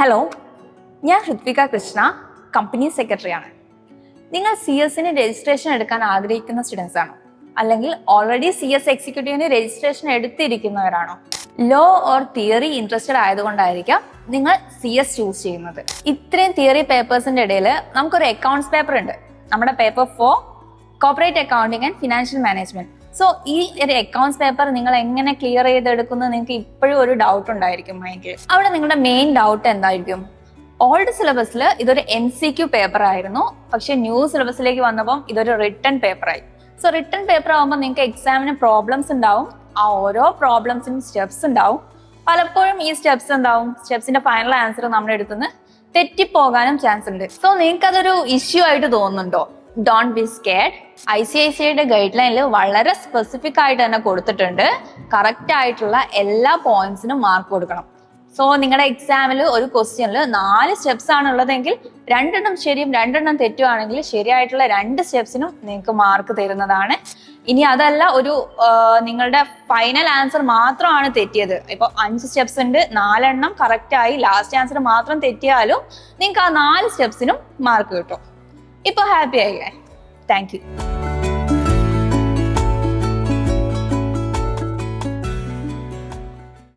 Hello, ഞാൻ ഹൃത്വിക Krishna, company സെക്രട്ടറിയാണ്. നിങ്ങൾ CS രജിസ്ട്രേഷൻ എടുക്കാൻ ആഗ്രഹിക്കുന്ന സ്റ്റുഡൻസ് ആണോ? അല്ലെങ്കിൽ ഓൾറെഡി CS എക്സിക്യൂട്ടീവിന് രജിസ്ട്രേഷൻ എടുത്തിരിക്കുന്നവരാണോ? ലോ ഓർ തിയറി ഇൻട്രസ്റ്റഡ് ആയതുകൊണ്ടായിരിക്കാം നിങ്ങൾ CS ചൂസ് ചെയ്യുന്നത്. ഇത്രയും തിയറി പേപ്പേഴ്സിന്റെ ഇടയിൽ നമുക്കൊരു അക്കൗണ്ട്സ് പേപ്പർ ഉണ്ട്, നമ്മുടെ paper 4 corporate accounting and financial management. So ഈ ഒരു അക്കൗണ്ട്സ് പേപ്പർ നിങ്ങൾ എങ്ങനെ ക്ലിയർ ചെയ്തെടുക്കുന്നത് നിങ്ങൾക്ക് ഇപ്പോഴും ഒരു ഡൗട്ട് ഉണ്ടായിരിക്കും മൈൻഡിൽ. അവിടെ നിങ്ങളുടെ മെയിൻ ഡൗട്ട് എന്തായിരിക്കും? ഓൾഡ് സിലബസിൽ ഇതൊരു MCQ പേപ്പർ ആയിരുന്നു, പക്ഷെ ന്യൂ സിലബസിലേക്ക് വന്നപ്പോൾ ഇതൊരു റിട്ടൺ പേപ്പറായി. സോ റിട്ടൺ പേപ്പർ ആകുമ്പോൾ നിങ്ങൾക്ക് എക്സാമിന് പ്രോബ്ലംസ് ഉണ്ടാവും. ആ ഓരോ പ്രോബ്ലംസിനും സ്റ്റെപ്സ് ഉണ്ടാവും. പലപ്പോഴും ഈ സ്റ്റെപ്സിന്റെ ഫൈനൽ ആൻസർ നമ്മുടെ അടുത്തുനിന്ന് തെറ്റിപ്പോകാനും ചാൻസ് ഉണ്ട്. സോ നിങ്ങൾക്ക് അതൊരു ഇഷ്യൂ ആയിട്ട് തോന്നുന്നുണ്ടോ? Don't be scared. ICICIയുടെ ഗൈഡ് ലൈനിൽ വളരെ സ്പെസിഫിക് ആയിട്ട് തന്നെ കൊടുത്തിട്ടുണ്ട്. കറക്റ്റ് ആയിട്ടുള്ള എല്ലാ പോയിന്റ്സിനും മാർക്ക് കൊടുക്കണം. സോ നിങ്ങളുടെ എക്സാമിൽ ഒരു ക്വസ്റ്റ്യനിൽ 4 സ്റ്റെപ്സ് ആണ് ഉള്ളതെങ്കിൽ 2 ശരിയും 2 തെറ്റുവാണെങ്കിൽ ശരിയായിട്ടുള്ള 2 സ്റ്റെപ്സിനും നിങ്ങൾക്ക് മാർക്ക് തരുന്നതാണ്. ഇനി അതല്ല, ഒരു നിങ്ങളുടെ ഫൈനൽ ആൻസർ മാത്രമാണ് തെറ്റിയത്, ഇപ്പൊ 5 സ്റ്റെപ്സ് ഉണ്ട്, 4 കറക്റ്റ് ആയി ലാസ്റ്റ് ആൻസർ മാത്രം തെറ്റിയാലും നിങ്ങൾക്ക് ആ 4 സ്റ്റെപ്സിനും മാർക്ക് കിട്ടും. ഇപ്പൊ ഹാപ്പി ആയില്ലേ? Thank you.